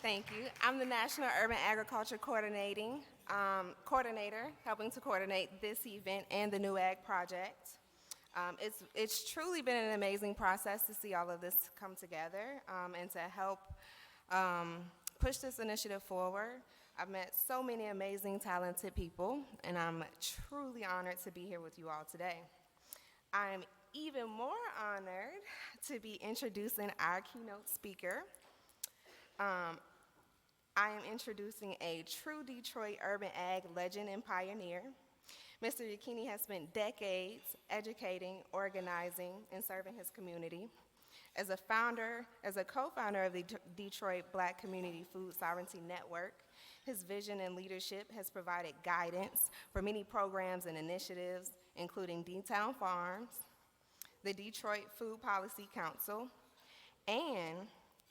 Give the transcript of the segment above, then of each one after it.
Thank you. I'm the National Urban Agriculture Coordinator, helping to coordinate this event and the New Ag Project. It's truly been an amazing process to see all of this come together and to help push this initiative forward. I've met so many amazing, talented people, and I'm truly honored to be here with you all today. I am even more honored to be introducing our keynote speaker. I am introducing a true Detroit urban ag legend and pioneer. Mr. Yakini has spent decades educating, organizing, and serving his community. As a co-founder of the Detroit Black Community Food Sovereignty Network, his vision and leadership has provided guidance for many programs and initiatives, including D-Town Farms, the Detroit Food Policy Council, and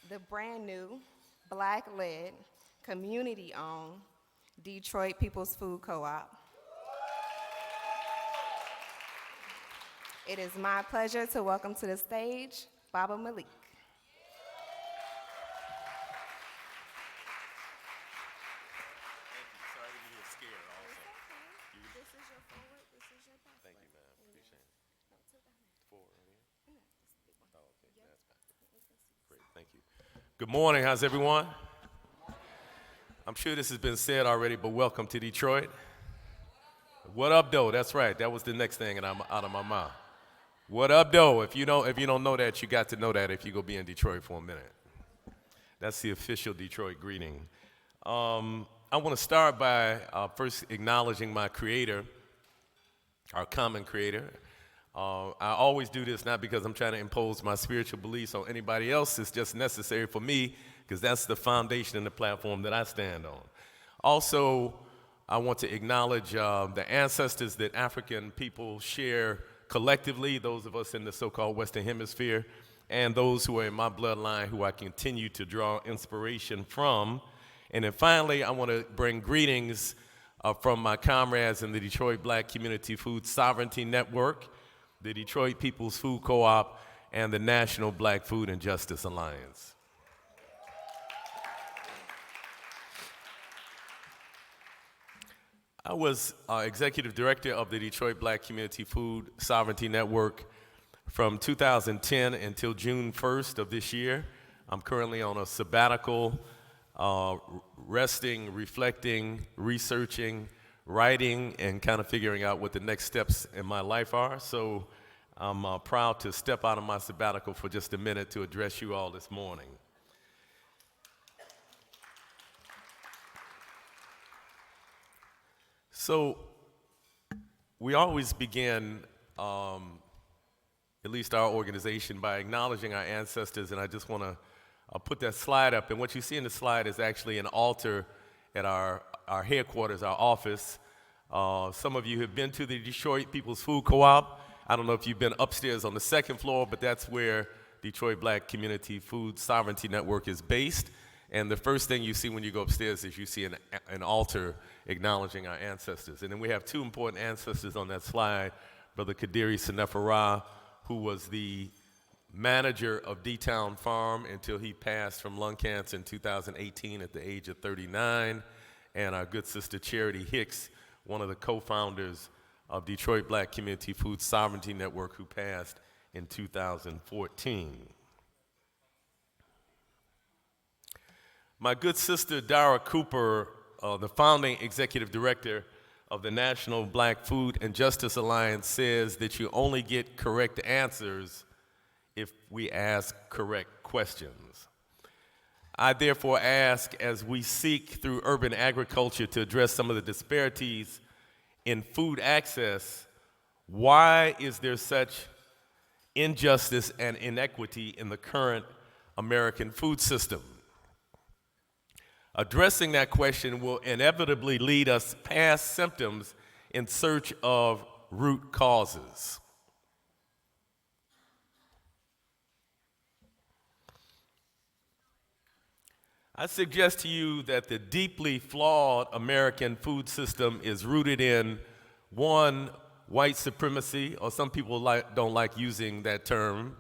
the brand new Black-led, community-owned Detroit People's Food Co-op. It is my pleasure to welcome to the stage Baba Malik. Sorry to hear scared also. This is your forward, this is your back. Thank you, ma'am. Appreciate it. Forward right here? Oh, okay. That's back. Great, thank you. Good morning. How's everyone? I'm sure this has been said already, but welcome to Detroit. What up, though? That's right. That was the next thing out of my mouth. What up, though? If you don't know that, you got to know that if you go be in Detroit for a minute. That's the official Detroit greeting. I want to start by first acknowledging my creator, our common creator. I always do this not because I'm trying to impose my spiritual beliefs on anybody else. It's just necessary for me because that's the foundation and the platform that I stand on. Also, I want to acknowledge the ancestors that African people share collectively, those of us in the so-called Western Hemisphere, and those who are in my bloodline who I continue to draw inspiration from. And then finally, I want to bring greetings from my comrades in the Detroit Black Community Food Sovereignty Network, the Detroit People's Food Co-op, and the National Black Food and Justice Alliance. I was executive director of the Detroit Black Community Food Sovereignty Network from 2010 until June 1st of this year. I'm currently on a sabbatical, resting, reflecting, researching, writing, and kind of figuring out what the next steps in my life are. So I'm proud to step out of my sabbatical for just a minute to address you all this morning. So we always begin, at least our organization, by acknowledging our ancestors, and I just want to put that slide up. And what you see in the slide is actually an altar at our headquarters, our office. Some of you have been to the Detroit People's Food Co-op. I don't know if you've been upstairs on the second floor, but that's where Detroit Black Community Food Sovereignty Network is based. And the first thing you see when you go upstairs is you see an altar acknowledging our ancestors. And then we have two important ancestors on that slide, Brother Kadiri Senefara, who was the manager of D-Town Farm until he passed from lung cancer in 2018 at the age of 39, and our good sister Charity Hicks, one of the co-founders of Detroit Black Community Food Sovereignty Network, who passed in 2014. My good sister Dara Cooper, the founding executive director of the National Black Food and Justice Alliance, says that you only get correct answers if we ask correct questions. I therefore ask, as we seek through urban agriculture to address some of the disparities in food access, why is there such injustice and inequity in the current American food system? Addressing that question will inevitably lead us past symptoms in search of root causes. I suggest to you that the deeply flawed American food system is rooted in, one, white supremacy, or some people don't like using that term,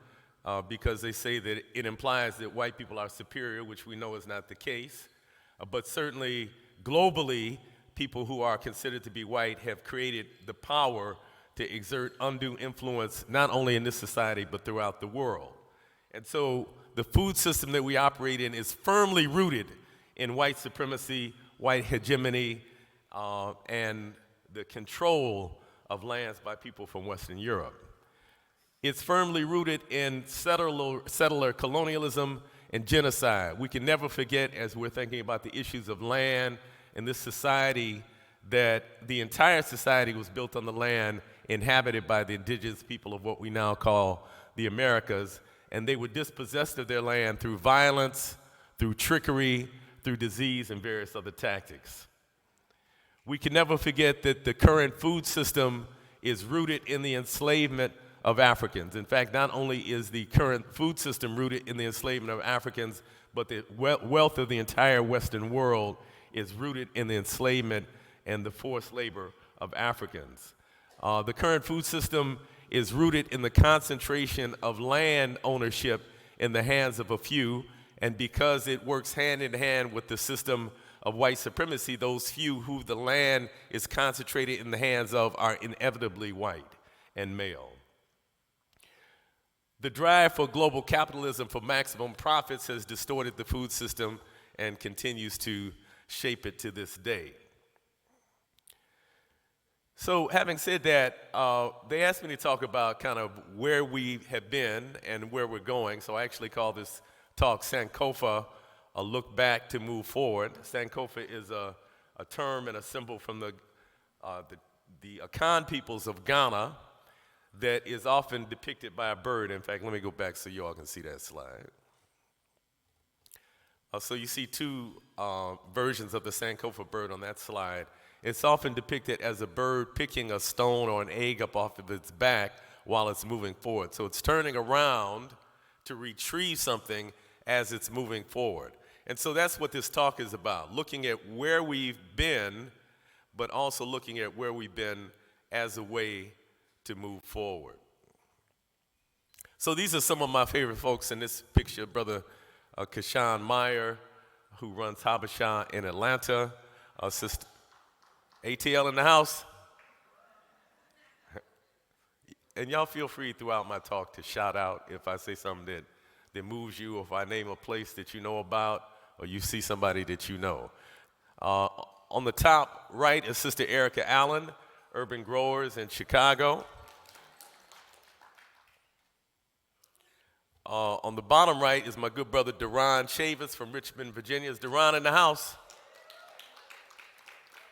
because they say that it implies that white people are superior, which we know is not the case. But certainly, globally, people who are considered to be white have created the power to exert undue influence, not only in this society, but throughout the world. And so the food system that we operate in is firmly rooted in white supremacy, white hegemony, and the control of lands by people from Western Europe. It's firmly rooted in settler colonialism and genocide. We can never forget, as we're thinking about the issues of land in this society, that the entire society was built on the land inhabited by the indigenous people of what we now call the Americas, and they were dispossessed of their land through violence, through trickery, through disease, and various other tactics. We can never forget that the current food system is rooted in the enslavement of Africans. In fact, not only is the current food system rooted in the enslavement of Africans, but the wealth of the entire Western world is rooted in the enslavement and the forced labor of Africans. The current food system is rooted in the concentration of land ownership in the hands of a few, and because it works hand in hand with the system of white supremacy, those few who the land is concentrated in the hands of are inevitably white and male. The drive for global capitalism for maximum profits has distorted the food system and continues to shape it to this day. So having said that, they asked me to talk about kind of where we have been and where we're going. So I actually call this talk Sankofa, a look back to move forward. Sankofa is a term and a symbol from the Akan peoples of Ghana that is often depicted by a bird. In fact, let me go back so you all can see that slide. So you see two versions of the Sankofa bird on that slide. It's often depicted as a bird picking a stone or an egg up off of its back while it's moving forward. So it's turning around to retrieve something as it's moving forward. And so that's what this talk is about, looking at where we've been, but also looking at where we've been as a way to move forward. So these are some of my favorite folks in this picture. Brother Kashan Meyer, who runs Habasha in Atlanta. Sister ATL in the house. And y'all feel free throughout my talk to shout out if I say something that moves you, or if I name a place that you know about, or you see somebody that you know. On the top right is Sister Erica Allen, Urban Growers in Chicago. On the bottom right is my good brother Deron Chavis from Richmond, Virginia. Is Deron in the house?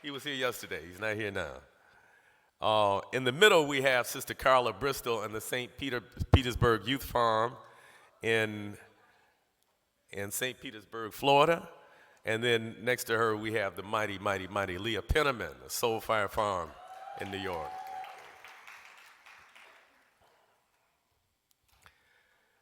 He was here yesterday. He's not here now. In the middle, we have Sister Carla Bristol and the St. Petersburg Youth Farm in St. Petersburg, Florida. And then next to her, we have the mighty, mighty, mighty Leah Penniman, the Soul Fire Farm in New York.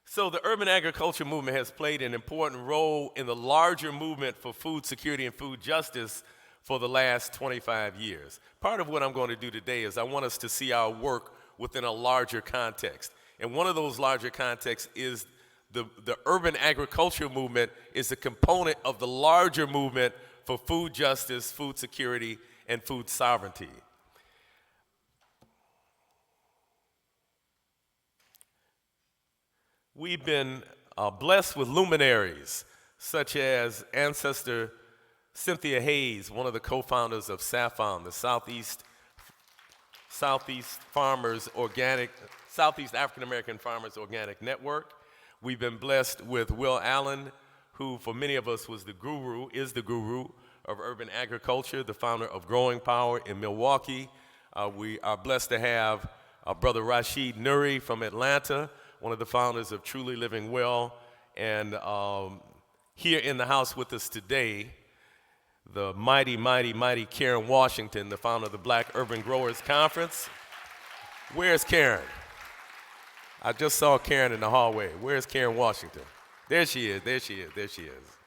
So the urban agriculture movement has played an important role in the larger movement for food security and food justice for the last 25 years. Part of what I'm going to do today is I want us to see our work within a larger context. And one of those larger contexts is the urban agriculture movement is a component of the larger movement for food justice, food security, and food sovereignty. We've been blessed with luminaries such as ancestor Cynthia Hayes, one of the co-founders of SAFON, the Southeast African American Farmers Organic Network. We've been blessed with Will Allen, who for many of us is the guru of urban agriculture, the founder of Growing Power in Milwaukee. We are blessed to have Brother Rashid Nuri from Atlanta, one of the founders of Truly Living Well, and here in the house with us today, the mighty, mighty, mighty Karen Washington, the founder of the Black Urban Growers Conference. Where's Karen? I just saw Karen in the hallway. Where's Karen Washington? There she is, there she is, there she is.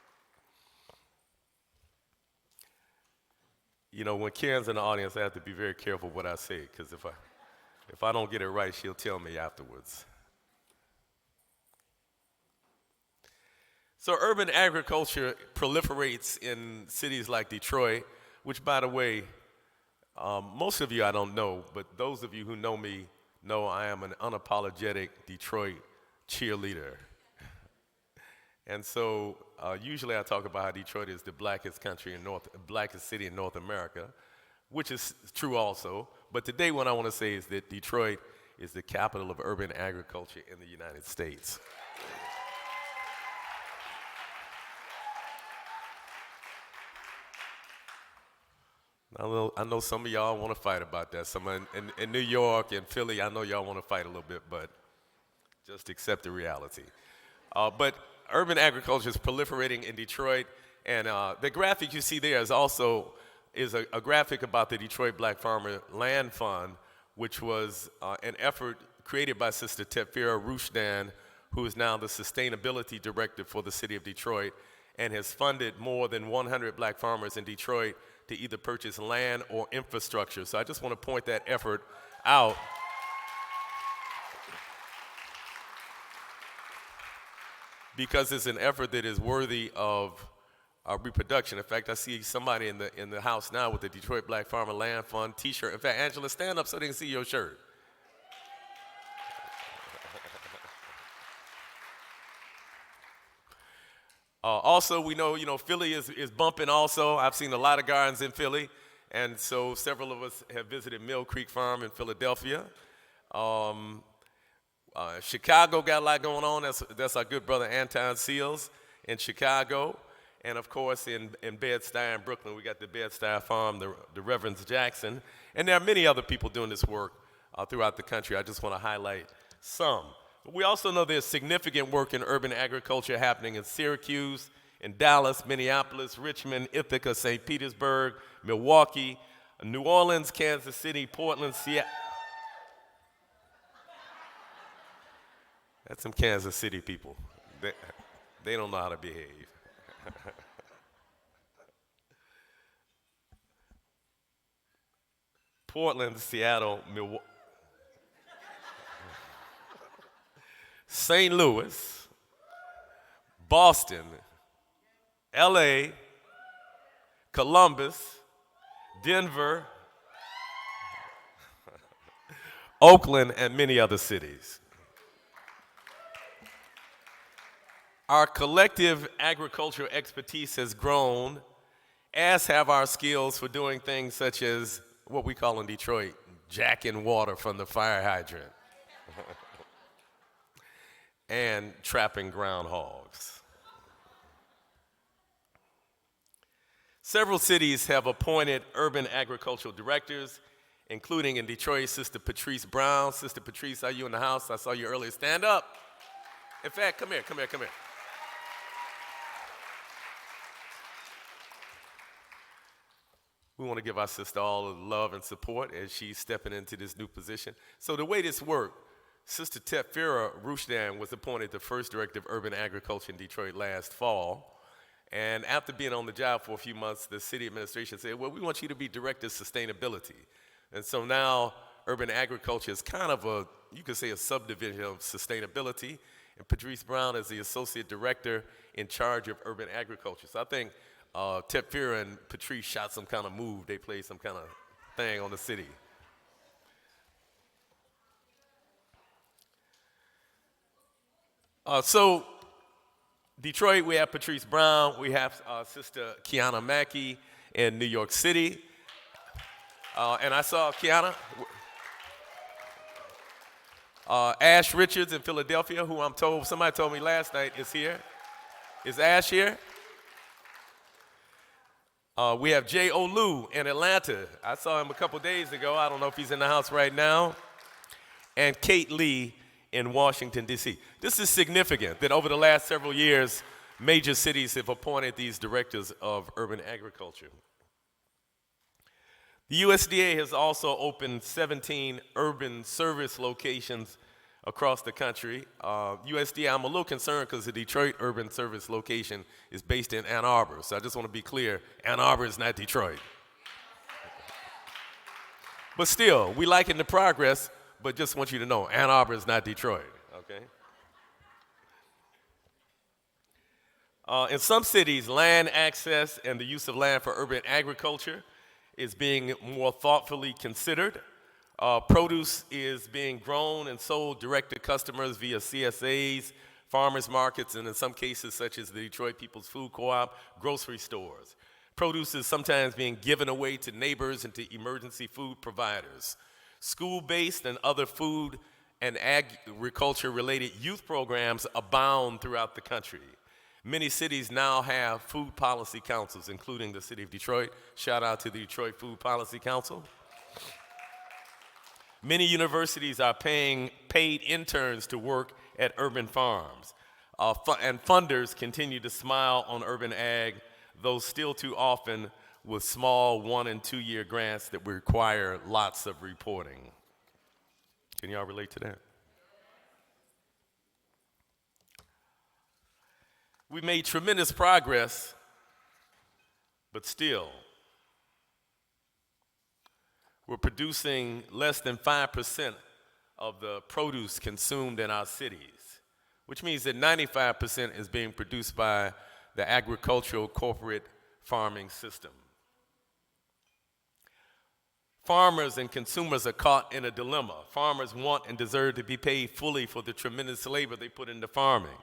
You know, when Karen's in the audience, I have to be very careful what I say, because if I don't get it right, she'll tell me afterwards. So urban agriculture proliferates in cities like Detroit, which, by the way, most of you I don't know, but those of you who know me know I am an unapologetic Detroit cheerleader. And so usually I talk about how Detroit is the blackest blackest city in North America, which is true also. But today what I want to say is that Detroit is the capital of urban agriculture in the United States. I know some of y'all want to fight about that. Some in New York and Philly, I know y'all want to fight a little bit, but just accept the reality. But urban agriculture is proliferating in Detroit, and the graphic you see there is also a graphic about the Detroit Black Farmer Land Fund, which was an effort created by Sister Tefira Rushdan, who is now the Sustainability Director for the City of Detroit, and has funded more than 100 black farmers in Detroit to either purchase land or infrastructure. So I just want to point that effort out. Because it's an effort that is worthy of reproduction. In fact, I see somebody in the house now with the Detroit Black Farmer Land Fund t-shirt. In fact, Angela, stand up so they can see your shirt. Also, we know, Philly is bumping also. I've seen a lot of gardens in Philly, and so several of us have visited Mill Creek Farm in Philadelphia. Chicago got a lot going on. That's our good brother Anton Seals in Chicago. And of course, in Bed-Stuy in Brooklyn, we got the Bed-Stuy Farm, the Reverend Jackson. And there are many other people doing this work throughout the country. I just want to highlight some. We also know there's significant work in urban agriculture happening in Syracuse, in Dallas, Minneapolis, Richmond, Ithaca, St. Petersburg, Milwaukee, New Orleans, Kansas City, Portland, Seattle. That's some Kansas City people. They don't know how to behave. Portland, Seattle, Milwaukee. St. Louis, Boston, LA, Columbus, Denver, Oakland, and many other cities. Our collective agricultural expertise has grown, as have our skills for doing things such as what we call in Detroit, jacking water from the fire hydrant. And trapping groundhogs. Several cities have appointed urban agricultural directors, including in Detroit, Sister Patrice Brown. Sister Patrice, are you in the house? I saw you earlier. Stand up. In fact, come here. We want to give our sister all the love and support as she's stepping into this new position. So the way this worked, Sister Tefira Rushdan was appointed the first director of urban agriculture in Detroit last fall. And after being on the job for a few months, the city administration said, well, we want you to be director of sustainability. And so now urban agriculture is kind of you could say a subdivision of sustainability. And Patrice Brown is the associate director in charge of urban agriculture. So I think Tefira and Patrice shot some kind of move. They played some kind of thing on the city. So Detroit, we have Patrice Brown. We have Sister Kiana Mackey in New York City. And I saw Kiana. Ash Richards in Philadelphia, who somebody told me last night is here. Is Ash here? We have Jay Olu in Atlanta. I saw him a couple days ago. I don't know if he's in the house right now. And Kate Lee in Washington, D.C. This is significant that over the last several years, major cities have appointed these directors of urban agriculture. The USDA has also opened 17 urban service locations across the country. USDA, I'm a little concerned because the Detroit urban service location is based in Ann Arbor. So I just want to be clear, Ann Arbor is not Detroit. But still, we liking the progress, but just want you to know, Ann Arbor is not Detroit, okay? In some cities, land access and the use of land for urban agriculture is being more thoughtfully considered. Produce is being grown and sold direct to customers via CSAs, farmers markets, and in some cases, such as the Detroit People's Food Co-op, grocery stores. Produce is sometimes being given away to neighbors and to emergency food providers. School-based and other food and agriculture-related youth programs abound throughout the country. Many cities now have food policy councils, including the city of Detroit. Shout out to the Detroit Food Policy Council. Many universities are paying paid interns to work at urban farms. And funders continue to smile on urban ag, though still too often with small 1- and 2-year grants that require lots of reporting. Can y'all relate to that? We made tremendous progress, but still, we're producing less than 5% of the produce consumed in our cities, which means that 95% is being produced by the agricultural corporate farming system. Farmers and consumers are caught in a dilemma. Farmers want and deserve to be paid fully for the tremendous labor they put into farming.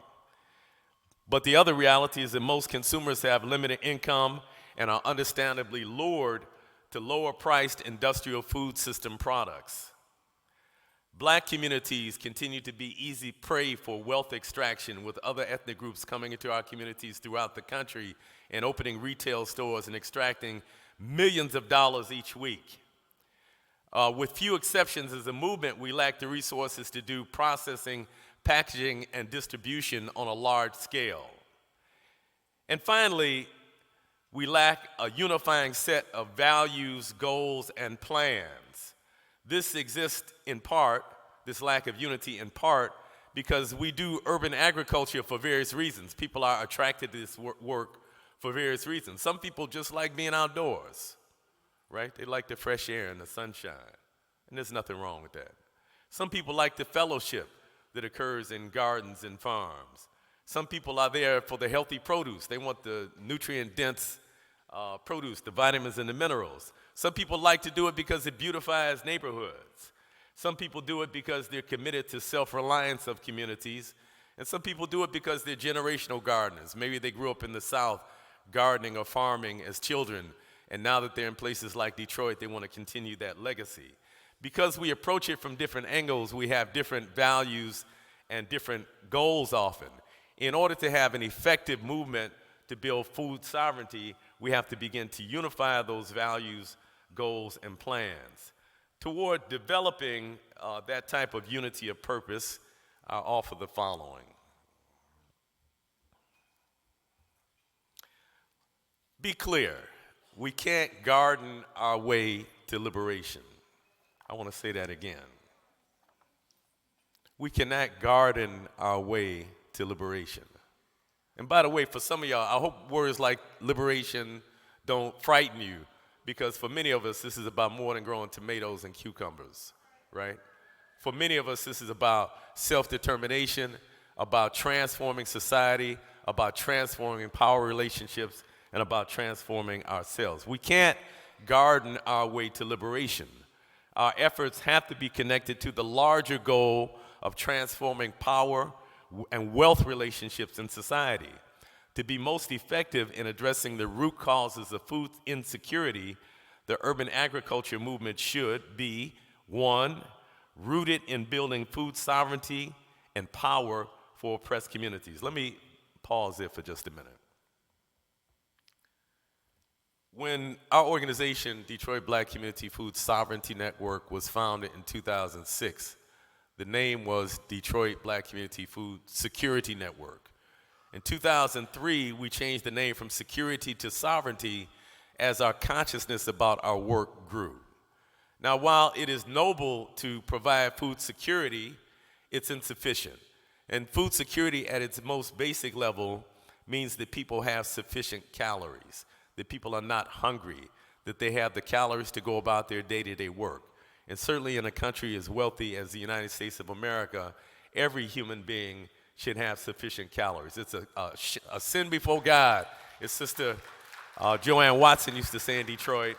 But the other reality is that most consumers have limited income and are understandably lured to lower-priced industrial food system products. Black communities continue to be easy prey for wealth extraction, with other ethnic groups coming into our communities throughout the country and opening retail stores and extracting millions of dollars each week. With few exceptions, as a movement, we lack the resources to do processing, packaging, and distribution on a large scale. And finally, we lack a unifying set of values, goals, and plans. This exists in part, this lack of unity in part, because we do urban agriculture for various reasons. People are attracted to this work for various reasons. Some people just like being outdoors, right? They like the fresh air and the sunshine, and there's nothing wrong with that. Some people like the fellowship that occurs in gardens and farms. Some people are there for the healthy produce. They want the nutrient-dense produce, the vitamins and the minerals. Some people like to do it because it beautifies neighborhoods. Some people do it because they're committed to self-reliance of communities. And some people do it because they're generational gardeners. Maybe they grew up in the South gardening or farming as children, and now that they're in places like Detroit, they want to continue that legacy. Because we approach it from different angles, we have different values and different goals often. In order to have an effective movement to build food sovereignty, we have to begin to unify those values, goals, and plans. Toward developing that type of unity of purpose, I offer the following. Be clear, we can't garden our way to liberation. I want to say that again. We cannot garden our way to liberation. And by the way, for some of y'all, I hope words like liberation don't frighten you, because for many of us, this is about more than growing tomatoes and cucumbers, right? For many of us, this is about self-determination, about transforming society, about transforming power relationships, and about transforming ourselves. We can't garden our way to liberation. Our efforts have to be connected to the larger goal of transforming power and wealth relationships in society. To be most effective in addressing the root causes of food insecurity, the urban agriculture movement should be, 1, rooted in building food sovereignty and power for oppressed communities. Let me pause there for just a minute. When our organization, Detroit Black Community Food Sovereignty Network, was founded in 2006, the name was Detroit Black Community Food Security Network. In 2003, we changed the name from security to sovereignty as our consciousness about our work grew. Now, while it is noble to provide food security, it's insufficient. And food security at its most basic level means that people have sufficient calories, that people are not hungry, that they have the calories to go about their day-to-day work. And certainly in a country as wealthy as the United States of America, every human being should have sufficient calories. It's a sin before God. As Sister Joanne Watson used to say in Detroit,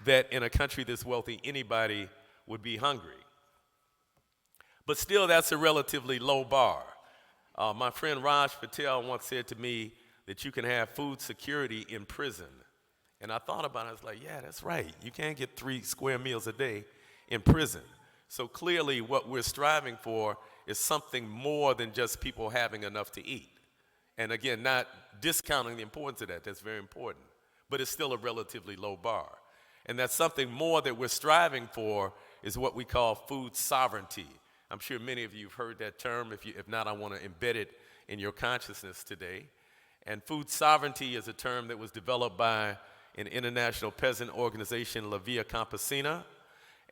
that in a country this wealthy, anybody would be hungry. But still, that's a relatively low bar. My friend Raj Patel once said to me that you can have food security in prison. And I thought about it, I was like, yeah, that's right. You can't get 3 square meals a day in prison. So clearly what we're striving for is something more than just people having enough to eat. And again, not discounting the importance of that, that's very important. But it's still a relatively low bar. And that's something more that we're striving for is what we call food sovereignty. I'm sure many of you have heard that term. If not, I want to embed it in your consciousness today. And food sovereignty is a term that was developed by an international peasant organization, La Via Campesina.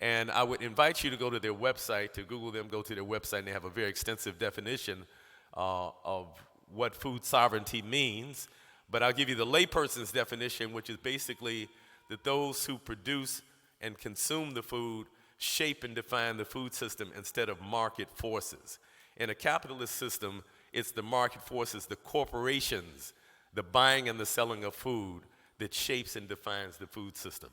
And I would invite you to go to their website, to Google them, go to their website, and they have a very extensive definition of what food sovereignty means. But I'll give you the layperson's definition, which is basically that those who produce and consume the food shape and define the food system instead of market forces. In a capitalist system, it's the market forces, the corporations, the buying and the selling of food that shapes and defines the food system.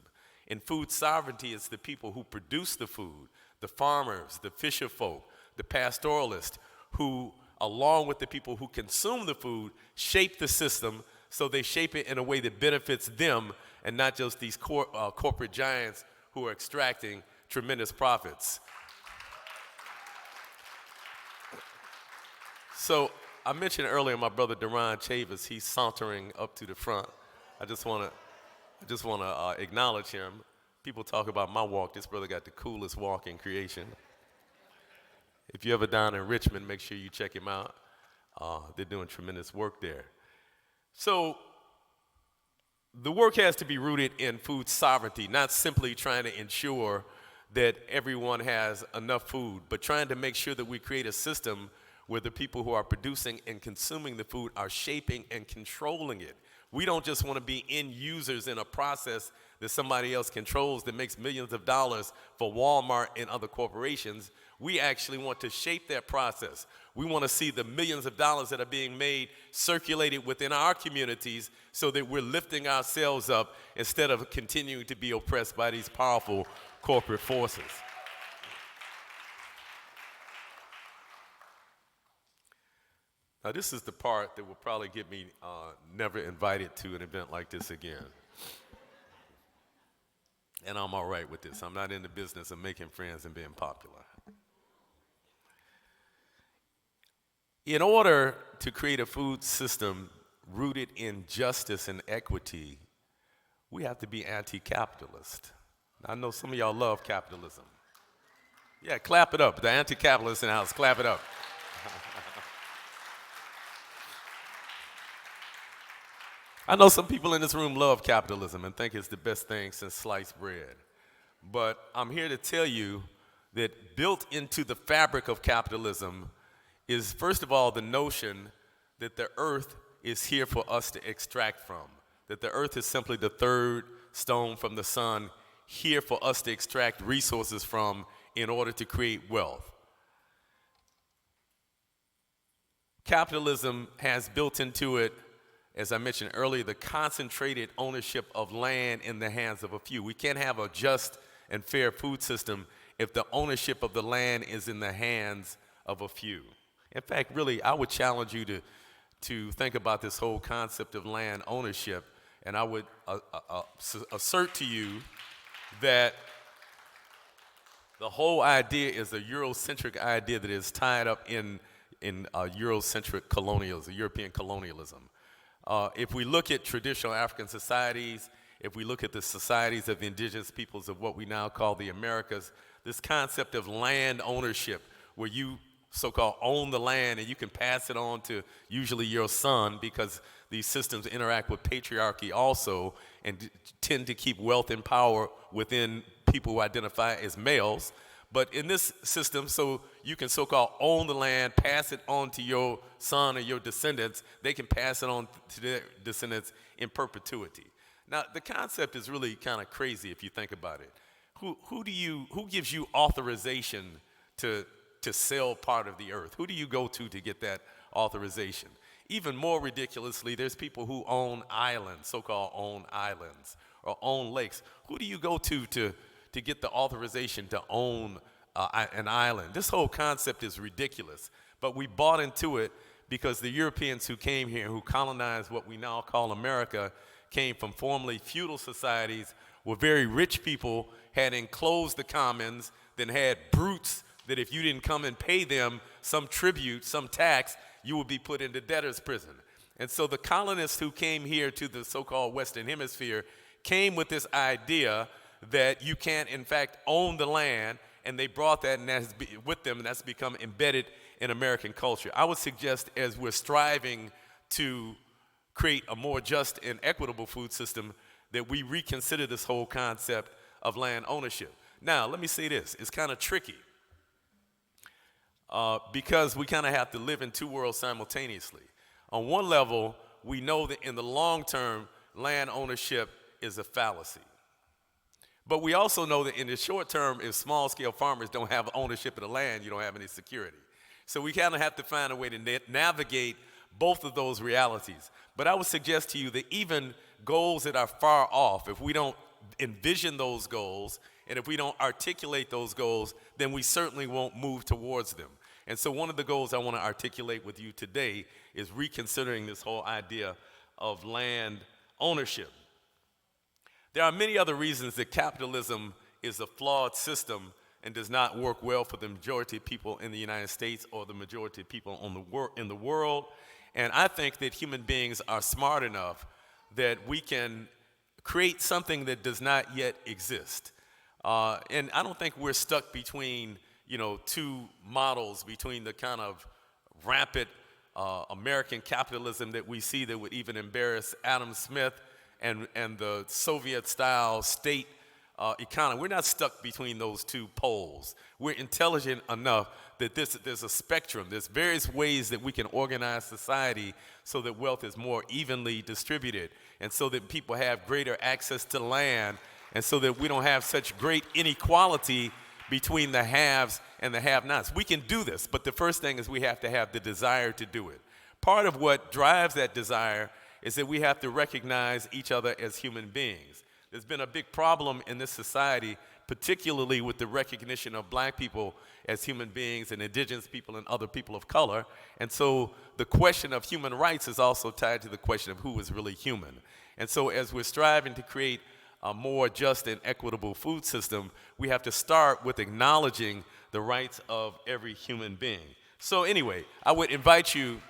In food sovereignty, it's the people who produce the food, the farmers, the fisher folk, the pastoralists, who, along with the people who consume the food, shape the system so they shape it in a way that benefits them and not just these corporate giants who are extracting tremendous profits. So I mentioned earlier my brother Duran Chavis, he's sauntering up to the front. I just want to acknowledge him. People talk about my walk. This brother got the coolest walk in creation. If you're ever down in Richmond, make sure you check him out. They're doing tremendous work there. So the work has to be rooted in food sovereignty, not simply trying to ensure that everyone has enough food, but trying to make sure that we create a system where the people who are producing and consuming the food are shaping and controlling it. We don't just want to be end users in a process that somebody else controls that makes millions of dollars for Walmart and other corporations. We actually want to shape that process. We want to see the millions of dollars that are being made circulated within our communities so that we're lifting ourselves up instead of continuing to be oppressed by these powerful corporate forces. Now, this is the part that will probably get me never invited to an event like this again. And I'm all right with this. I'm not in the business of making friends and being popular. In order to create a food system rooted in justice and equity, we have to be anti-capitalist. I know some of y'all love capitalism. Yeah, clap it up. The anti-capitalists in the house, clap it up. I know some people in this room love capitalism and think it's the best thing since sliced bread. But I'm here to tell you that built into the fabric of capitalism is, first of all, the notion that the earth is here for us to extract from, that the earth is simply the third stone from the sun, here for us to extract resources from in order to create wealth. Capitalism has built into it, as I mentioned earlier, the concentrated ownership of land in the hands of a few. We can't have a just and fair food system if the ownership of the land is in the hands of a few. In fact, really, I would challenge you to think about this whole concept of land ownership, and I would assert to you that the whole idea is a Eurocentric idea that is tied up in Eurocentric colonialism, European colonialism. If we look at traditional African societies, if we look at the societies of the indigenous peoples of what we now call the Americas, this concept of land ownership, where you so-called own the land and you can pass it on to usually your son, because these systems interact with patriarchy also and tend to keep wealth and power within people who identify as males. But in this system, so you can so-called own the land, pass it on to your son or your descendants. They can pass it on to their descendants in perpetuity. Now, the concept is really kind of crazy if you think about it. Who gives you authorization to sell part of the earth? Who do you go to get that authorization. Even more ridiculously, there's people who own islands, so-called own islands, or own lakes. Who do you go to get the authorization to own an island? This whole concept is ridiculous, but we bought into it because the Europeans who came here, who colonized what we now call America, came from formerly feudal societies where very rich people had enclosed the commons, then had brutes that if you didn't come and pay them some tribute, some tax, you would be put into debtor's prison. And so the colonists who came here to the so-called Western Hemisphere came with this idea that you can't, in fact, own the land, and they brought that and with them, and that's become embedded in American culture. I would suggest, as we're striving to create a more just and equitable food system, that we reconsider this whole concept of land ownership. Now, let me say this. It's kind of tricky because we kind of have to live in two worlds simultaneously. On one level, we know that in the long term, land ownership is a fallacy. But we also know that in the short term, if small-scale farmers don't have ownership of the land, you don't have any security. So we kind of have to find a way to navigate both of those realities. But I would suggest to you that even goals that are far off, if we don't envision those goals and if we don't articulate those goals, then we certainly won't move towards them. And so one of the goals I want to articulate with you today is reconsidering this whole idea of land ownership. There are many other reasons that capitalism is a flawed system and does not work well for the majority of people in the United States or the majority of people in the world. And I think that human beings are smart enough that we can create something that does not yet exist. And I don't think we're stuck between, two models, between the kind of rampant American capitalism that we see that would even embarrass Adam Smith and the Soviet-style state economy. We're not stuck between those two poles. We're intelligent enough that there's a spectrum. There's various ways that we can organize society so that wealth is more evenly distributed and so that people have greater access to land and so that we don't have such great inequality between the haves and the have-nots. We can do this, but the first thing is we have to have the desire to do it. Part of what drives that desire is that we have to recognize each other as human beings. There's been a big problem in this society, particularly with the recognition of black people as human beings and indigenous people and other people of color. And so the question of human rights is also tied to the question of who is really human. And so as we're striving to create a more just and equitable food system, we have to start with acknowledging the rights of every human being. So anyway, I would invite you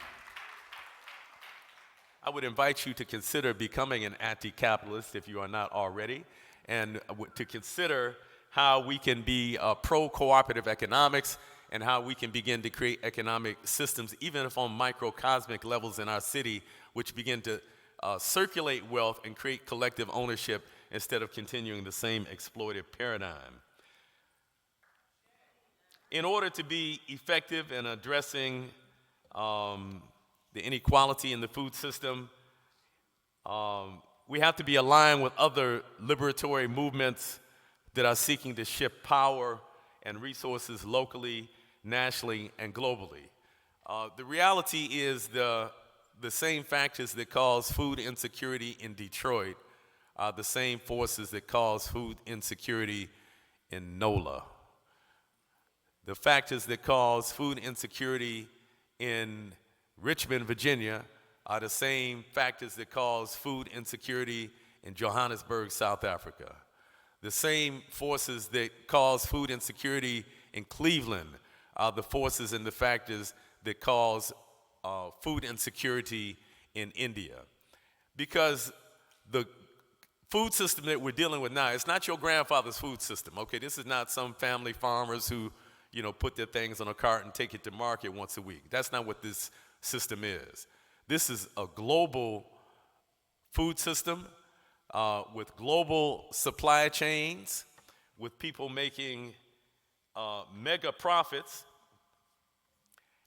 to consider becoming an anti-capitalist if you are not already, and to consider how we can be pro-cooperative economics and how we can begin to create economic systems, even if on microcosmic levels in our city, which begin to circulate wealth and create collective ownership instead of continuing the same exploitive paradigm. In order to be effective in addressing the inequality in the food system, we have to be aligned with other liberatory movements that are seeking to shift power and resources locally, nationally, and globally. The reality is the same factors that cause food insecurity in Detroit are the same forces that cause food insecurity in NOLA. The factors that cause food insecurity in Richmond, Virginia, are the same factors that cause food insecurity in Johannesburg, South Africa. The same forces that cause food insecurity in Cleveland are the forces and the factors that cause food insecurity in India. Because the food system that we're dealing with now, it's not your grandfather's food system, okay? This is not some family farmers who, put their things on a cart and take it to market once a week. That's not what this system is. This is a global food system with global supply chains, with people making mega profits.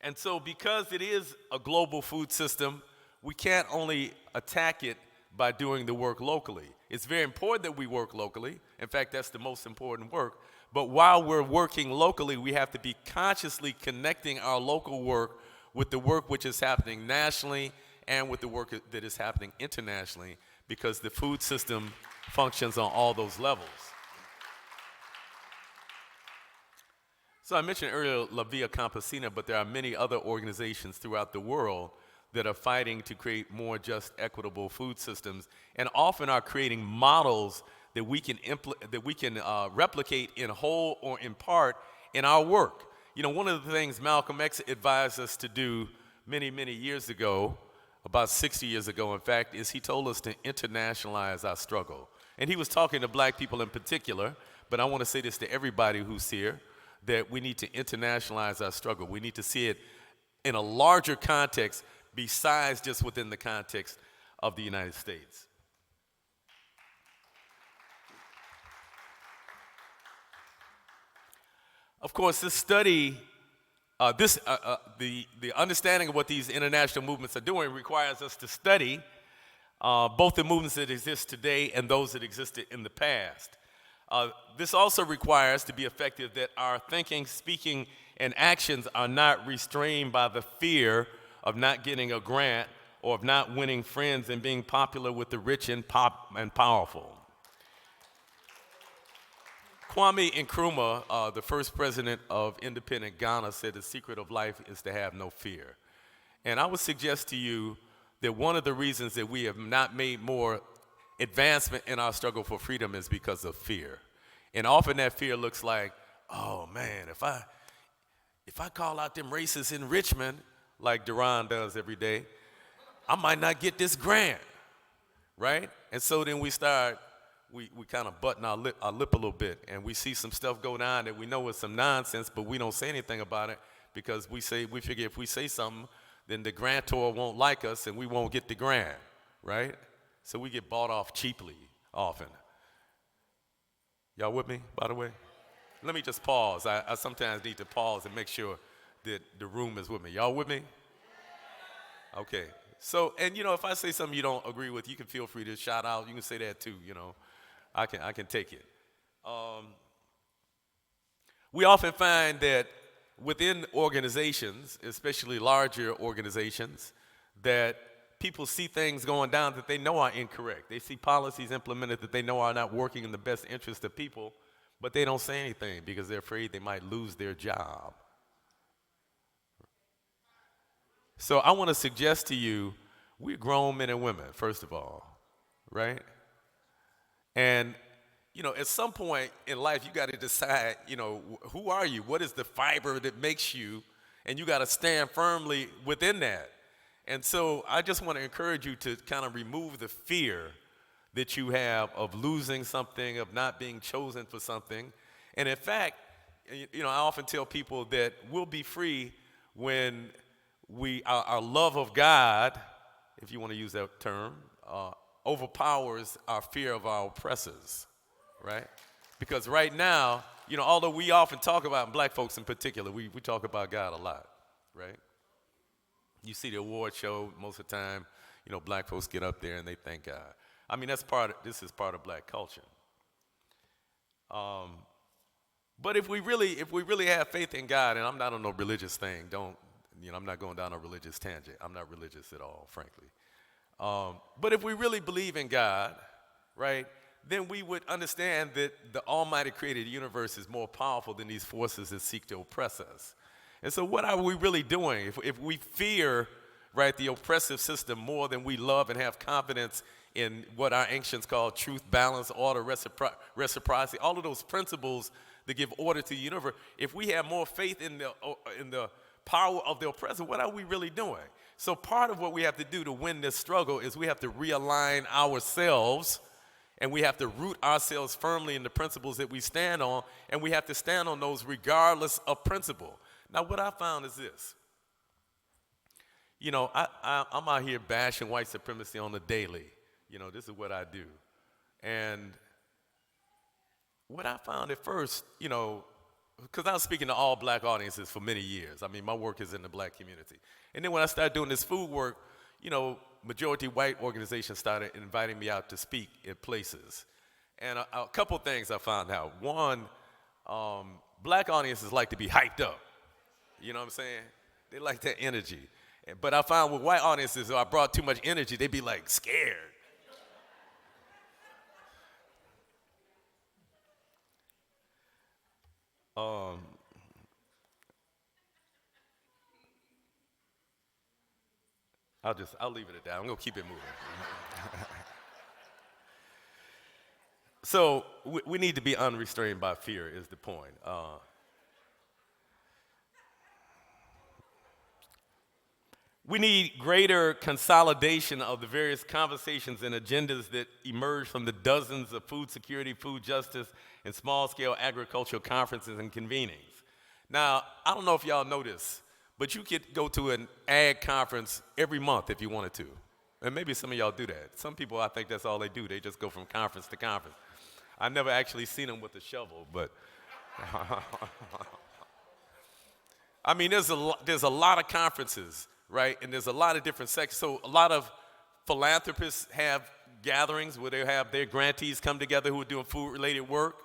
And so because it is a global food system, we can't only attack it by doing the work locally. It's very important that we work locally. In fact, that's the most important work. But while we're working locally, we have to be consciously connecting our local work with the work which is happening nationally and with the work that is happening internationally, because the food system functions on all those levels. So I mentioned earlier La Via Campesina, but there are many other organizations throughout the world that are fighting to create more just, equitable food systems, and often are creating models that we can replicate in whole or in part in our work. You know, one of the things Malcolm X advised us to do many, many years ago, about 60 years ago, in fact, is he told us to internationalize our struggle. And he was talking to black people in particular, but I want to say this to everybody who's here, that we need to internationalize our struggle. We need to see it in a larger context besides just within the context of the United States. Of course, this study, the understanding of what these international movements are doing requires us to study both the movements that exist today and those that existed in the past. This also requires, to be effective, that our thinking, speaking, and actions are not restrained by the fear of not getting a grant or of not winning friends and being popular with the rich and powerful. Kwame Nkrumah, the first president of independent Ghana, said the secret of life is to have no fear. And I would suggest to you that one of the reasons that we have not made more advancement in our struggle for freedom is because of fear. And often that fear looks like, oh man, if I call out them racists in Richmond, like Duran does every day, I might not get this grant, right? And so then we kind of button our lip a little bit, and we see some stuff go down that we know is some nonsense, but we don't say anything about it because we figure if we say something, then the grantor won't like us and we won't get the grant, right? So we get bought off cheaply often. Y'all with me, by the way? Let me just pause. I sometimes need to pause and make sure that the room is with me. Y'all with me? Okay. So, and you know, if I say something you don't agree with, you can feel free to shout out. You can say that too, you know. I can take it. We often find that within organizations, especially larger organizations, that people see things going down that they know are incorrect. They see policies implemented that they know are not working in the best interest of people, but they don't say anything because they're afraid they might lose their job. So I want to suggest to you, we're grown men and women, first of all, right? And, you know, at some point in life, you got to decide, you know, who are you? What is the fiber that makes you? And you got to stand firmly within that. And so I just want to encourage you to kind of remove the fear that you have of losing something, of not being chosen for something. And in fact, you know, I often tell people that we'll be free when our love of God, if you want to use that term, overpowers our fear of our oppressors, right? Because right now, you know, although we often talk about, and black folks in particular, we talk about God a lot, right? You see the award show, most of the time, you know, black folks get up there and they thank God. I mean, this is part of black culture. But if we really have faith in God, and I'm not on no religious thing, I'm not going down a religious tangent. I'm not religious at all, frankly. But if we really believe in God, right, then we would understand that the Almighty created universe is more powerful than these forces that seek to oppress us. And so what are we really doing? If we fear, right, the oppressive system more than we love and have confidence in what our ancients call truth, balance, order, reciprocity, all of those principles that give order to the universe, if we have more faith in the power of the oppressor, what are we really doing? So part of what we have to do to win this struggle is we have to realign ourselves, and we have to root ourselves firmly in the principles that we stand on, and we have to stand on those regardless of principle. Now, what I found is this. You know, I'm out here bashing white supremacy on the daily. You know, this is what I do. And what I found at first, you know, because I was speaking to all black audiences for many years. I mean, my work is in the black community. And then when I started doing this food work, you know, majority white organizations started inviting me out to speak at places. And a couple things I found out. One, black audiences like to be hyped up. You know what I'm saying? They like that energy. But I found with white audiences, if I brought too much energy, they'd be like scared. I'll leave it at that. I'm gonna keep it moving. So we need to be unrestrained by fear is the point. We need greater consolidation of the various conversations and agendas that emerge from the dozens of food security, food justice, and small-scale agricultural conferences and convenings. Now, I don't know if y'all know this, but you could go to an ag conference every month if you wanted to. And maybe some of y'all do that. Some people, I think that's all they do. They just go from conference to conference. I've never actually seen them with a shovel, but I mean, there's a lot of conferences, right? And there's a lot of different sections. So a lot of philanthropists have gatherings where they have their grantees come together who are doing food-related work,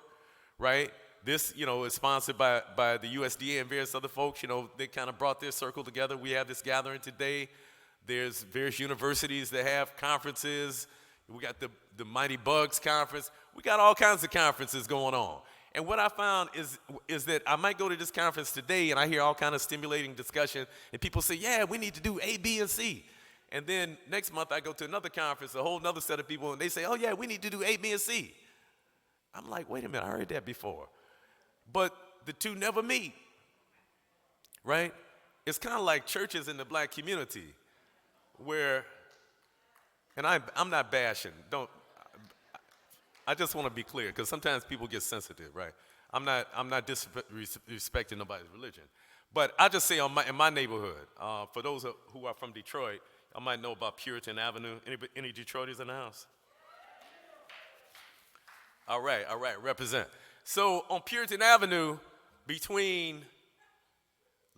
right? This, is sponsored by the USDA and various other folks. They kind of brought their circle together. We have this gathering today. There's various universities that have conferences. We got the Mighty Bugs conference. We got all kinds of conferences going on. And what I found is that I might go to this conference today and I hear all kind of stimulating discussion and people say, yeah, we need to do A, B, and C. And then next month I go to another conference, a whole other set of people, and they say, oh yeah, we need to do A, B, and C. I'm like, wait a minute, I heard that before. But the two never meet, right? It's kind of like churches in the black community where, and I'm not bashing, I just want to be clear because sometimes people get sensitive, right? I'm not disrespecting nobody's religion. But I just say in my neighborhood, for those who are from Detroit, I might know about Puritan Avenue. Any Detroiters in the house? All right, represent. So on Puritan Avenue, between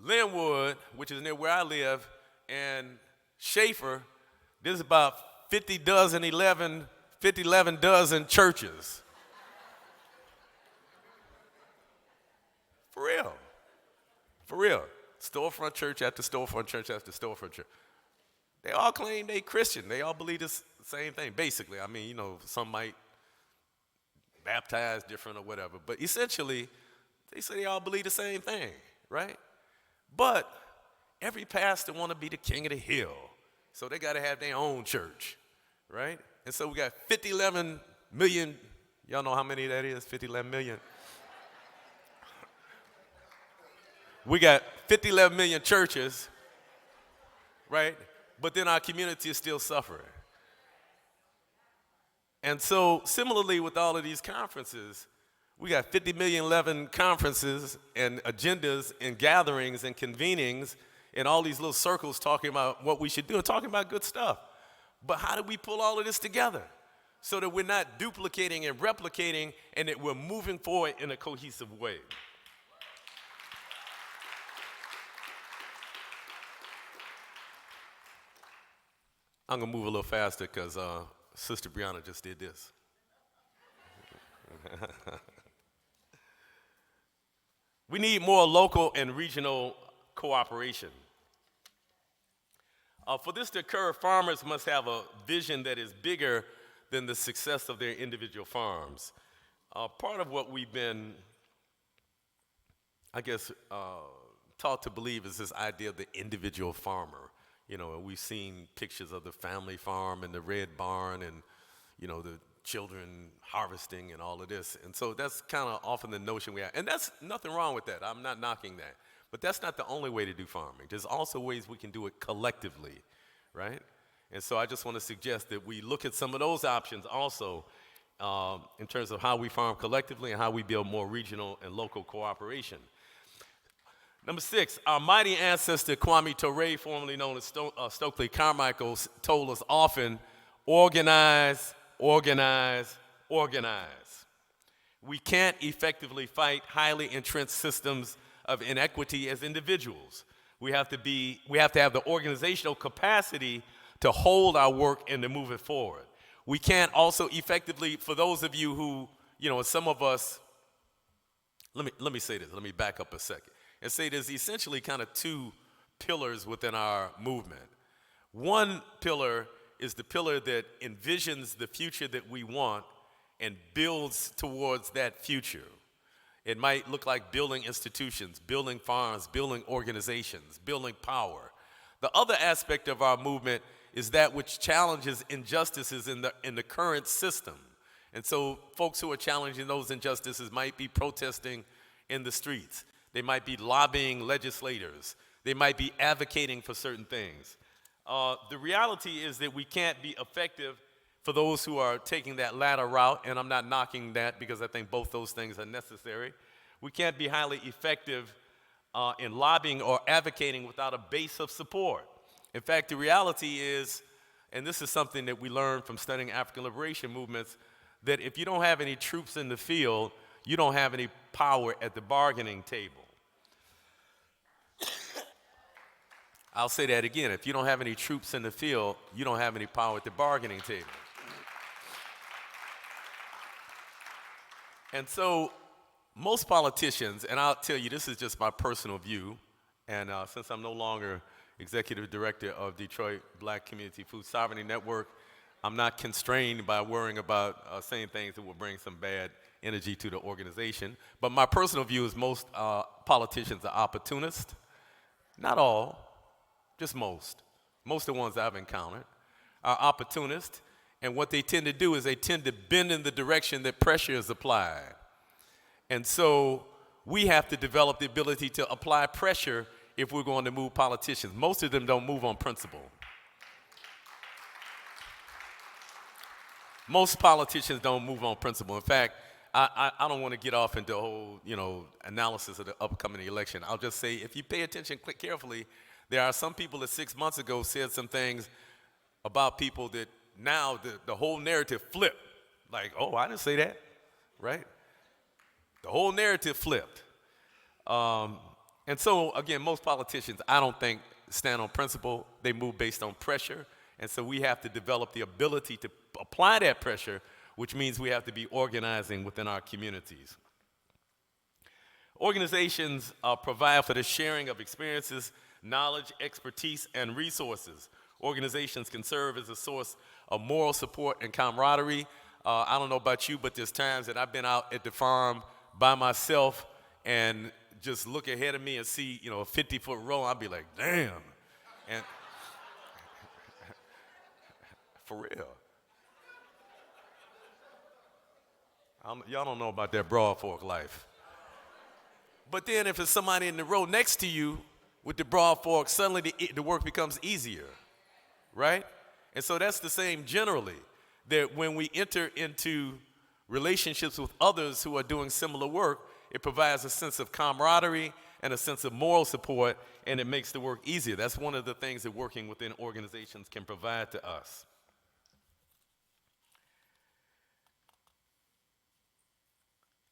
Linwood, which is near where I live, and Schaefer, there's about 11 dozen churches. For real. Storefront church after storefront church after storefront church. They all claim they Christian. They all believe the same thing, basically. I mean, some might baptize different or whatever. But essentially, they say they all believe the same thing, right? But every pastor want to be the king of the hill. So they got to have their own church, right? And so we got 11 million. Y'all know how many that is? 11 million. We got 11 million churches, right? But then our community is still suffering. And so similarly with all of these conferences, we got 11 conferences and agendas and gatherings and convenings and all these little circles talking about what we should do and talking about good stuff. But how do we pull all of this together so that we're not duplicating and replicating and that we're moving forward in a cohesive way? I'm going to move a little faster because Sister Brianna just did this. We need more local and regional cooperation. For this to occur, farmers must have a vision that is bigger than the success of their individual farms. Part of what we've been, taught to believe is this idea of the individual farmer. And we've seen pictures of the family farm and the red barn and, the children harvesting and all of this. And so that's kind of often the notion we have. And that's nothing wrong with that. I'm not knocking that. But that's not the only way to do farming. There's also ways we can do it collectively, right? And so I just want to suggest that we look at some of those options also in terms of how we farm collectively and how we build more regional and local cooperation. Number 6, our mighty ancestor Kwame Ture, formerly known as Stokely Carmichael, told us often, organize, organize, organize. We can't effectively fight highly entrenched systems of inequity as individuals. We have to have the organizational capacity to hold our work and to move it forward. We can't also effectively, for those of you who, some of us, let me say this, let me back up a second and say there's essentially kind of two pillars within our movement. One pillar is the pillar that envisions the future that we want and builds towards that future. It might look like building institutions, building farms, building organizations, building power. The other aspect of our movement is that which challenges injustices in the current system. And so folks who are challenging those injustices might be protesting in the streets. They might be lobbying legislators. They might be advocating for certain things. The reality is that we can't be effective for those who are taking that latter route, and I'm not knocking that because I think both those things are necessary. We can't be highly effective in lobbying or advocating without a base of support. In fact, the reality is, and this is something that we learned from studying African liberation movements, that if you don't have any troops in the field, you don't have any power at the bargaining table. I'll say that again. If you don't have any troops in the field, you don't have any power at the bargaining table. And so most politicians, and I'll tell you, this is just my personal view, and since I'm no longer executive director of Detroit Black Community Food Sovereignty Network, I'm not constrained by worrying about saying things that will bring some bad energy to the organization. But my personal view is most politicians are opportunists. Not all, just most. Most of the ones I've encountered are opportunists. And what they tend to do is they tend to bend in the direction that pressure is applied. And so we have to develop the ability to apply pressure if we're going to move politicians. Most of them don't move on principle. Most politicians don't move on principle. In fact, I don't want to get off into a whole, analysis of the upcoming election. I'll just say, if you pay attention carefully, there are some people that 6 months ago said some things about people that now the whole narrative flipped. Like, oh, I didn't say that, right? The whole narrative flipped. And so, again, most politicians, I don't think, stand on principle. They move based on pressure. And so we have to develop the ability to apply that pressure, which means we have to be organizing within our communities. Organizations provide for the sharing of experiences, knowledge, expertise, and resources. Organizations can serve as a source of moral support and camaraderie. I don't know about you, but there's times that I've been out at the farm by myself and just look ahead of me and see, a 50-foot row. I'll be like, damn. And for real. Y'all don't know about that Broad Fork life. But then if it's somebody in the row next to you with the Broad Fork, suddenly the work becomes easier, right? And so that's the same generally, that when we enter into relationships with others who are doing similar work, it provides a sense of camaraderie and a sense of moral support, and it makes the work easier. That's one of the things that working within organizations can provide to us.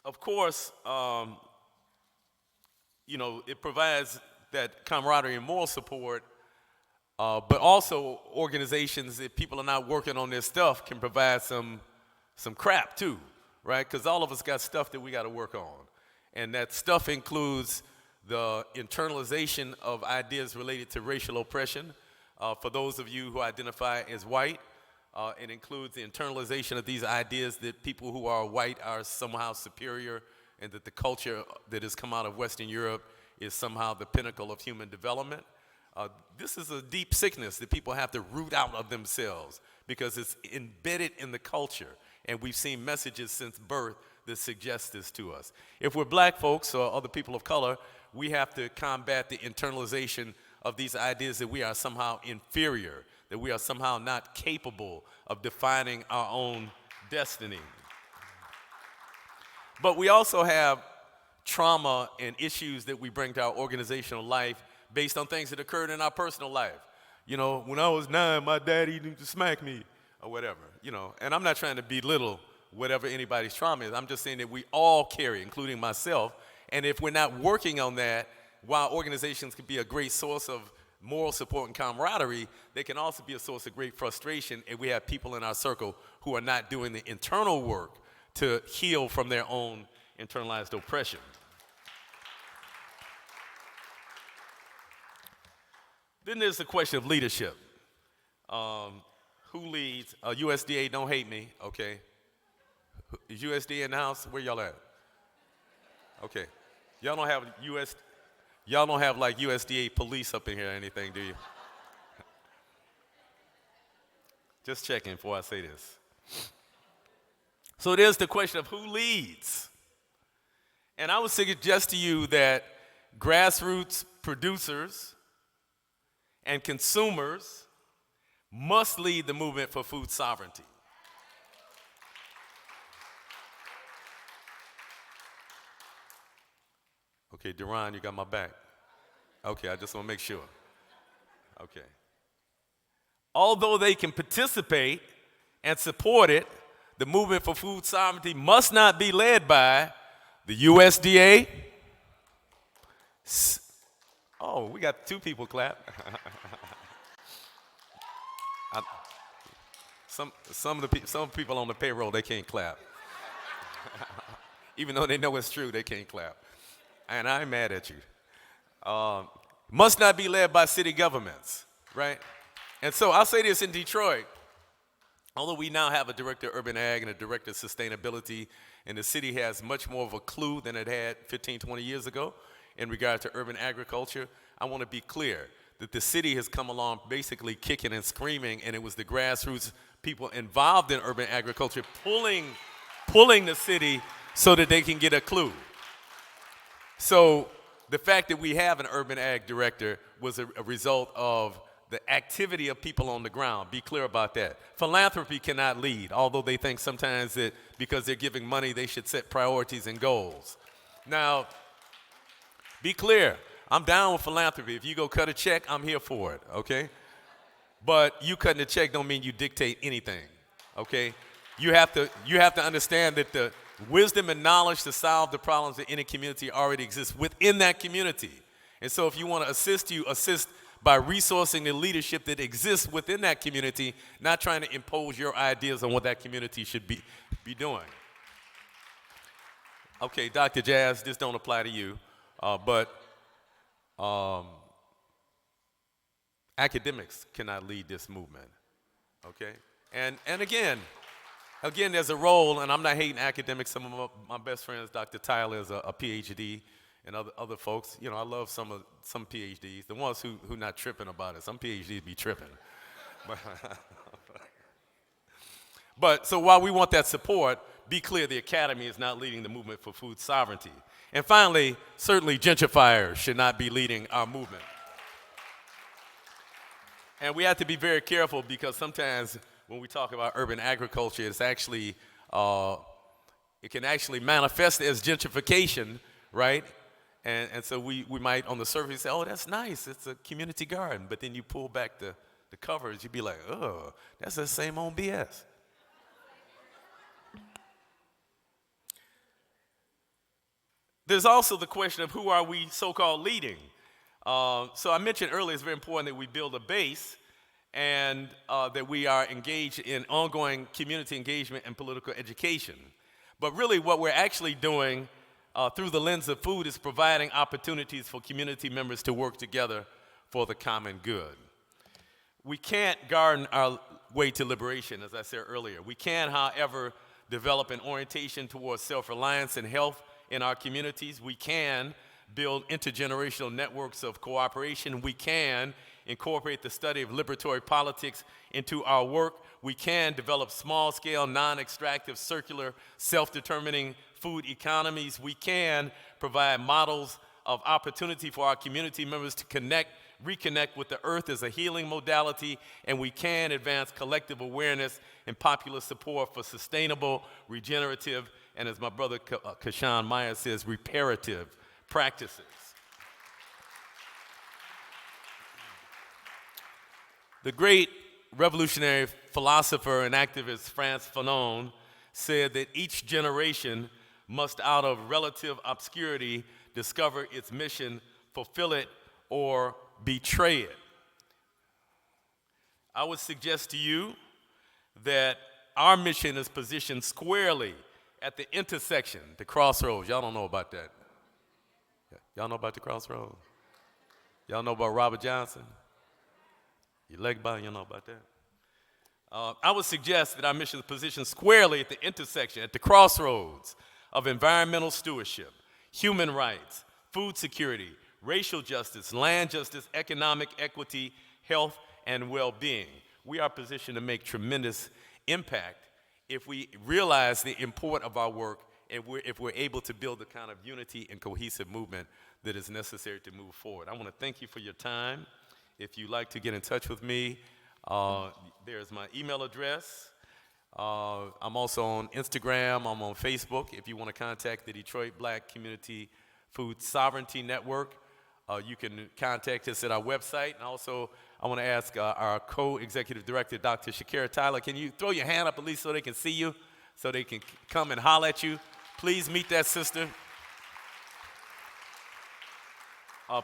Of course, it provides that camaraderie and moral support, but also organizations, if people are not working on their stuff, can provide some crap too, right? Because all of us got stuff that we got to work on. And that stuff includes the internalization of ideas related to racial oppression. For those of you who identify as white, it includes the internalization of these ideas that people who are white are somehow superior and that the culture that has come out of Western Europe is somehow the pinnacle of human development. This is a deep sickness that people have to root out of themselves because it's embedded in the culture. And we've seen messages since birth that suggest this to us. If we're black folks or other people of color, we have to combat the internalization of these ideas that we are somehow inferior, that we are somehow not capable of defining our own destiny. But we also have trauma and issues that we bring to our organizational life based on things that occurred in our personal life. When I was 9, my daddy used to smack me or whatever, And I'm not trying to belittle whatever anybody's trauma is. I'm just saying that we all carry, including myself. And if we're not working on that, while organizations can be a great source of moral support and camaraderie, they can also be a source of great frustration if we have people in our circle who are not doing the internal work to heal from their own internalized oppression. Then there's the question of leadership. Who leads? USDA, don't hate me, okay? Is USDA in the house? Where y'all at? Okay. Y'all don't have y'all don't have like USDA police up in here or anything, do you? Just checking before I say this. So there's the question of who leads. And I would suggest to you that grassroots producers and consumers must lead the movement for food sovereignty. Okay, Duran, you got my back. Okay, I just want to make sure. Okay. Although they can participate and support it, the movement for food sovereignty must not be led by the USDA. Oh, we got 2 people clap. Some people on the payroll, they can't clap. Even though they know it's true, they can't clap. And I'm mad at you. Must not be led by city governments, right? And so I'll say this in Detroit. Although we now have a director of urban ag and a director of sustainability, and the city has much more of a clue than it had 15, 20 years ago in regard to urban agriculture, I want to be clear that the city has come along basically kicking and screaming, and it was the grassroots people involved in urban agriculture pulling the city so that they can get a clue. So the fact that we have an urban ag director was a result of the activity of people on the ground. Be clear about that. Philanthropy cannot lead, although they think sometimes that because they're giving money, they should set priorities and goals. Now, be clear. I'm down with philanthropy. If you go cut a check, I'm here for it, okay? But you cutting a check don't mean you dictate anything, okay? You have to understand that the wisdom and knowledge to solve the problems in any community already exists within that community. And so if you want to assist, you assist by resourcing the leadership that exists within that community, not trying to impose your ideas on what that community should be doing. Okay, Dr. Jazz, this don't apply to you, but academics cannot lead this movement, okay? And again, there's a role, and I'm not hating academics. Some of my best friends, Dr. Tyler is a PhD, and other folks. You know, I love some PhDs, the ones who not tripping about it. Some PhDs be tripping. But so while we want that support, be clear the academy is not leading the movement for food sovereignty. And finally, certainly gentrifiers should not be leading our movement. And we have to be very careful because sometimes when we talk about urban agriculture, it's actually, it can actually manifest as gentrification, right? And so we might on the surface say, oh, that's nice, it's a community garden. But then you pull back the covers, you'd be like, oh, that's the same old BS. There's also the question of who are we so-called leading? So I mentioned earlier it's very important that we build a base and that we are engaged in ongoing community engagement and political education. But really what we're actually doing through the lens of food is providing opportunities for community members to work together for the common good. We can't garden our way to liberation, as I said earlier. We can, however, develop an orientation towards self-reliance and health in our communities. We can build intergenerational networks of cooperation. We can incorporate the study of liberatory politics into our work. We can develop small-scale, non-extractive, circular, self-determining food economies. We can provide models of opportunity for our community members to reconnect with the earth as a healing modality, and we can advance collective awareness and popular support for sustainable, regenerative, and as my brother Kashan Meyer says, reparative practices. The great revolutionary philosopher and activist Frantz Fanon said that each generation must, out of relative obscurity, discover its mission, fulfill it, or betray it. I would suggest to you that our mission is positioned squarely at the intersection, the crossroads. Y'all don't know about that. Y'all know about the crossroads? Y'all know about Robert Johnson? Your leg bow, you know about that? I would suggest that our mission is positioned squarely at the intersection, at the crossroads of environmental stewardship, human rights, food security, racial justice, land justice, economic equity, health, and well-being. We are positioned to make tremendous impact if we realize the importance of our work and if we're able to build the kind of unity and cohesive movement that is necessary to move forward. I want to thank you for your time. If you'd like to get in touch with me, there's my email address. I'm also on Instagram. I'm on Facebook. If you want to contact the Detroit Black Community Food Sovereignty Network, you can contact us at our website. And also, I want to ask our co-executive director, Dr. Shakira Tyler, can you throw your hand up at least so they can see you, so they can come and holler at you? Please meet that sister.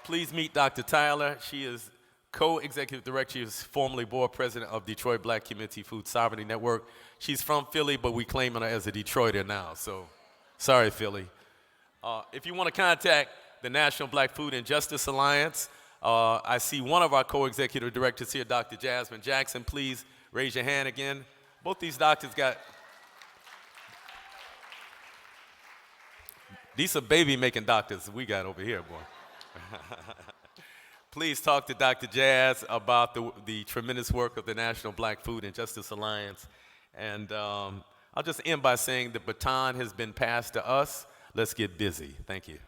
Please meet Dr. Tyler. She is co-executive director. She is formerly board president of Detroit Black Community Food Sovereignty Network. She's from Philly, but we claim her as a Detroiter now, so sorry, Philly. If you want to contact the National Black Food and Justice Alliance, I see one of our co-executive directors here, Dr. Jasmine Jackson. Please raise your hand again. Both these doctors got, these are baby-making doctors we got over here, boy. Please talk to Dr. Jazz about the tremendous work of the National Black Food and Justice Alliance. And I'll just end by saying the baton has been passed to us. Let's get busy. Thank you.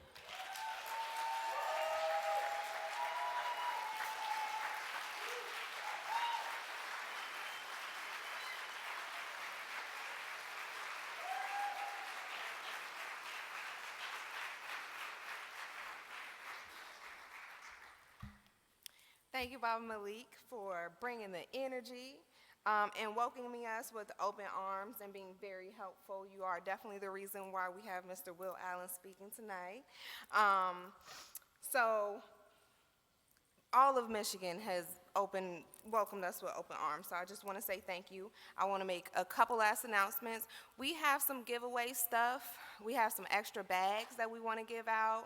Thank you, Baba Malik, for bringing the energy and welcoming us with open arms and being very helpful. You are definitely the reason why we have Mr. Will Allen speaking tonight. So all of Michigan has welcomed us with open arms, so I just want to say thank you. I want to make a couple last announcements. We have some giveaway stuff. We have some extra bags that we want to give out.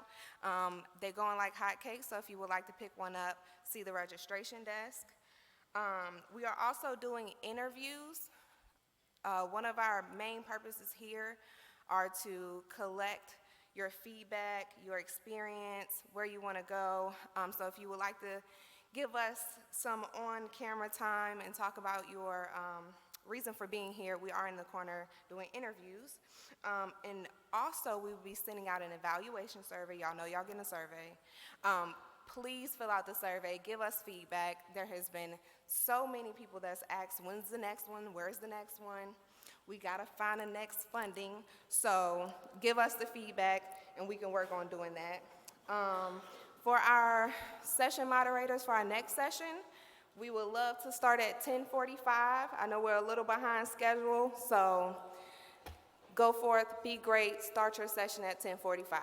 They're going like hotcakes, so if you would like to pick one up, see the registration desk. We are also doing interviews. One of our main purposes here are to collect your feedback, your experience, where you want to go. So if you would like to give us some on-camera time and talk about your reason for being here, we are in the corner doing interviews. And also, we will be sending out an evaluation survey. Y'all know y'all getting a survey. Please fill out the survey, give us feedback. There has been so many people that's asked, when's the next one, where's the next one? We gotta find the next funding, so give us the feedback and we can work on doing that. For our session moderators for our next session, we would love to start at 10:45. I know we're a little behind schedule, so go forth, be great, start your session at 10:45.